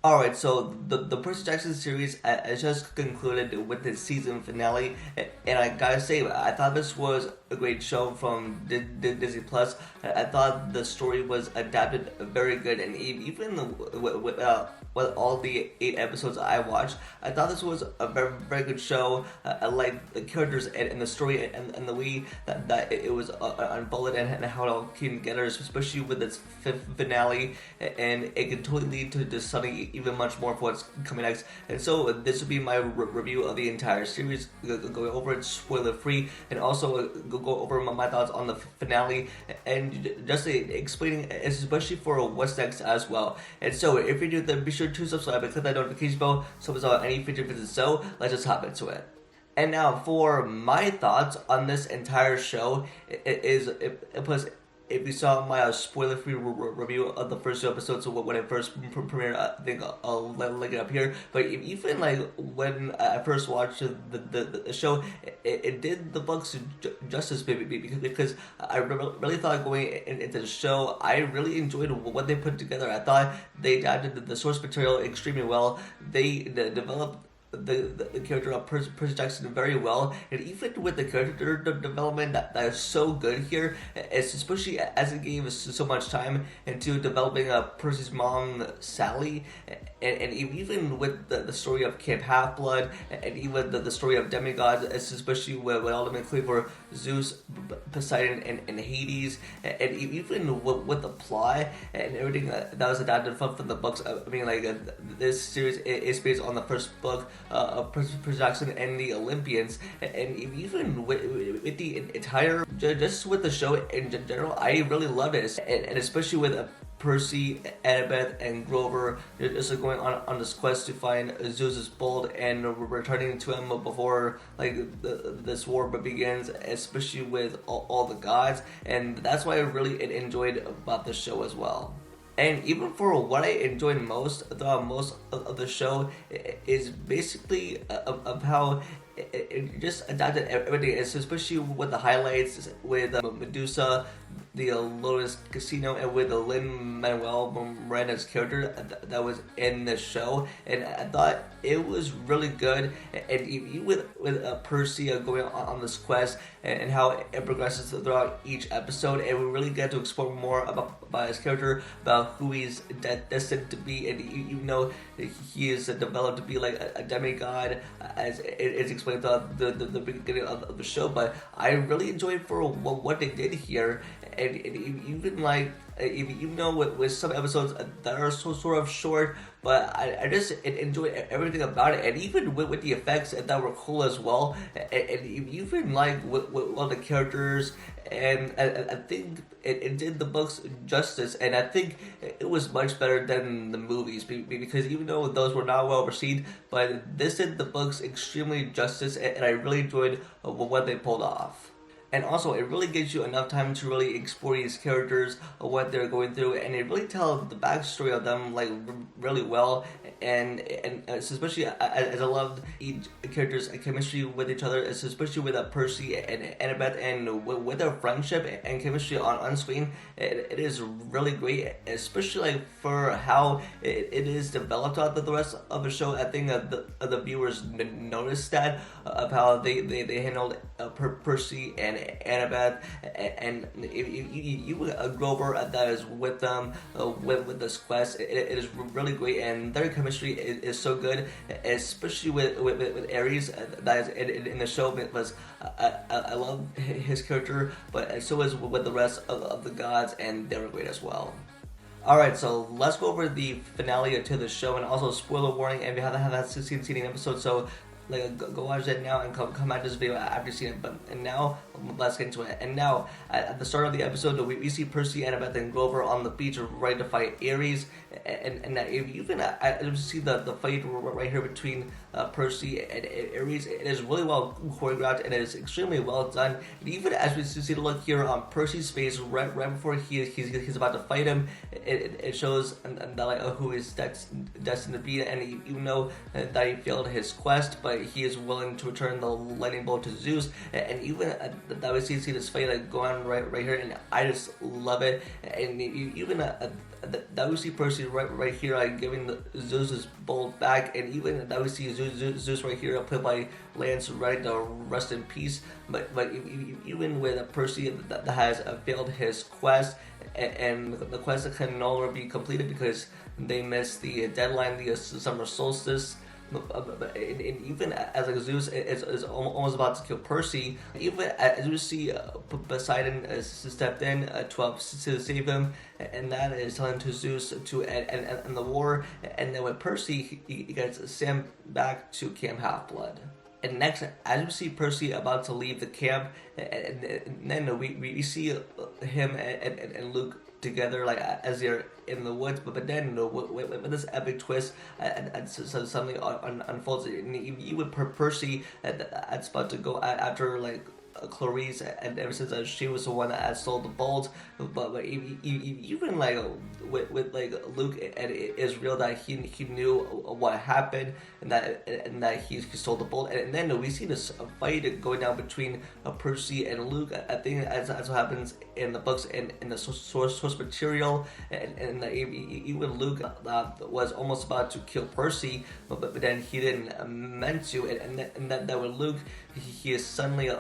Alright, so the Percy Jackson series has just concluded with its season finale, and I gotta say, I thought this was a great show from Disney Plus. I thought the story was adapted very good, and even with all the 8 episodes I watched, I thought this was a very good show. I like the characters and the story and the way that it was unfolded and how it all came together, especially with its fifth finale, and it can totally lead to something even much more for what's coming next. And so this will be my review of the entire series, going over it spoiler free, and also go over my thoughts on the finale, and just explaining, especially for what's next as well. And so if you're new, then be sure to subscribe and click that notification bell so it's on any future visits. So let's just hop into it. And now for my thoughts on this entire show, if you saw my spoiler-free review of the first 2 episodes, so when it first premiered, I think I'll link it up here. But even like when I first watched the show, it did the books justice, because I really thought going into the show, I really enjoyed what they put together. I thought they adapted the source material extremely well. They developed the character of Percy Jackson very well, and even with the character development that is so good here, especially as it gave so much time into developing Percy's mom, Sally, and even with the story of Camp Half-Blood, and even the story of demigods, especially with all the including for Zeus, Poseidon, and Hades, and even with the plot and everything that was adapted from the books. I mean, like this series is based on the first book of Percy Jackson and the Olympians, and even with the entire, just with the show in general, I really loved it, and especially with Percy, Annabeth, and Grover just going on this quest to find Zeus's bolt and returning to him before like this war begins, especially with all the gods, and that's why I really enjoyed about the show as well. And even for what I enjoyed most of the show is basically of how it just adapted everything, especially with the highlights with Medusa, the Lotus Casino, and with the Lin-Manuel Miranda's character that was in the show, and I thought it was really good. And even with Percy going on this quest and how it progresses throughout each episode, and we really get to explore more about his character, about who he's destined to be, and you know he is developed to be like a demigod, as it's explained throughout the beginning of the show. But I really enjoyed for what they did here, and even like, even though with some episodes that are sort of short, but I just enjoyed everything about it, and even with the effects that were cool as well, and even like with all the characters, and I think it did the books justice, and I think it was much better than the movies, because even though those were not well received, but this did the books extremely justice, and I really enjoyed what they pulled off. And also, it really gives you enough time to really explore these characters, what they're going through, and it really tells the backstory of them like really well. And especially as I loved each character's chemistry with each other, especially with Percy and Annabeth, and with their friendship and chemistry on screen, it is really great. Especially like for how it is developed throughout the rest of the show. I think the viewers noticed that of how they handled Percy and Annabeth, and Grover that is with them with this quest. It is really great, and their chemistry is so good, especially with Ares that is in the show, because I love his character, but so is with the rest of the gods, and they were great as well. Alright, so let's go over the finale to the show, and also spoiler warning, and we haven't seen an episode, so like go watch it now and come back to this video after you've seen it. And now let's get into it. And now at the start of the episode, we see Percy, Annabeth, and Grover on the beach ready to fight Ares. And if you can see the fight right here between Percy and Ares, it is really well choreographed, and it is extremely well done. And even as we see the look here on Percy's face right before he's about to fight him, it shows that like who is destined to be, and you know that he failed his quest, but he is willing to return the lightning bolt to Zeus. And even that we see this fight like go on right here, and I just love it. And even that we see Percy right here giving Zeus's bolt back, and even that we see Zeus right here played by Lance ready to rest in peace. But even with Percy that has failed his quest, and the quest can no longer be completed because they missed the deadline, the summer solstice. And even as like Zeus is almost about to kill Percy, even as we see Poseidon stepped in to save him, and that is telling to Zeus to end the war. And then with Percy, he gets sent back to Camp Half-Blood. And next, as we see Percy about to leave the camp, and then we see him and Luke together, like as they're in the woods, but then with this epic twist, and so something unfolds. And even Percy, that's about to go after like Clarice, and ever since she was the one that stole the bolt, but even like with like Luke, and it is real that he knew what happened, and that he stole the bolt, and then we see this fight going down between Percy and Luke. I think as what happens in the books and in the source material, and even Luke was almost about to kill Percy, but then he didn't meant to, and that with Luke, he is suddenly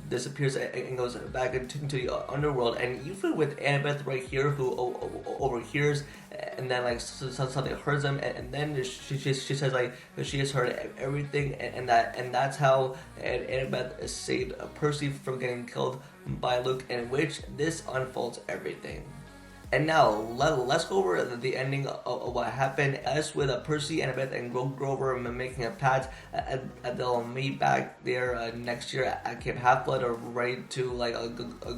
disappears and goes back into the underworld. And even with Annabeth right here, who overhears, and then like something hurts him, and then she says like she has heard everything, and that's how Annabeth saved Percy from getting killed by Luke, in which this unfolds everything. And now let's go over the ending of what happened. As with Percy, Annabeth, and Grover making a pact, they'll meet back there next year at Camp Half-Blood, or ready to like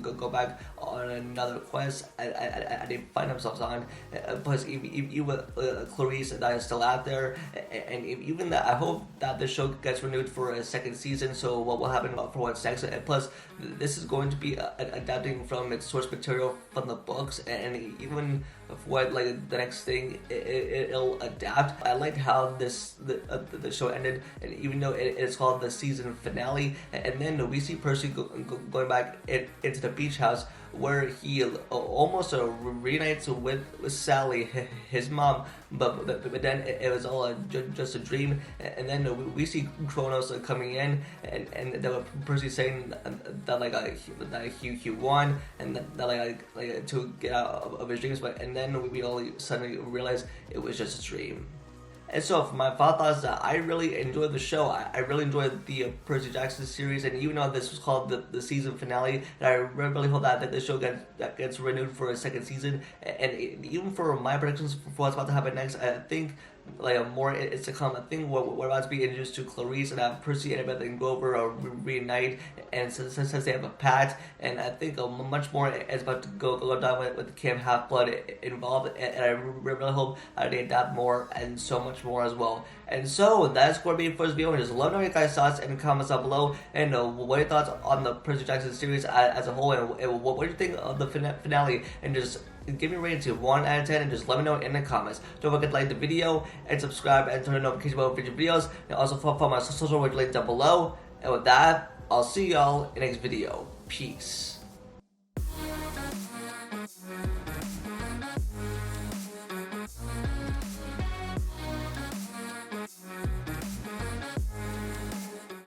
go back on another quest they find themselves on. Plus, even with Clarice that is still out there, and even that, I hope that the show gets renewed for a second season. So what will happen for what's next? And plus, this is going to be adapting from its source material from the books, and even what like the next thing it'll adapt. I liked how the show ended, and even though it's called the season finale, and then we see Percy going back into the beach house, where he almost reunites with Sally, his mom, but then it was all just a dream. And then we see Kronos coming in, and then Percy saying that like that he won, and that like to get out of his dreams, but and then we all suddenly realize it was just a dream. And so, for my final thoughts, I really enjoyed the show. I really enjoyed the Percy Jackson series, and even though this was called the season finale, and I really hope that the show gets renewed for a second season. And even for my predictions for what's about to happen next, I think like more it's to come. I think we're about to be introduced to Clarice, and have Percy, Annabeth, and Grover reunite, and since they have a pact, and I think much more is about to go down with Camp Half-Blood involved, and I really hope they adapt more and so much more as well. And so that's going to be it for this video. Just let me know your guys' thoughts in the comments down below, and what are your thoughts on the Percy Jackson series as a whole, and what do you think of the finale, and just give me a rating to 1 out of 10, and just let me know in the comments. Don't forget to like the video and subscribe and turn on notifications about future videos, and also follow my social media links down below. And with that, I'll see y'all in the next video. Peace.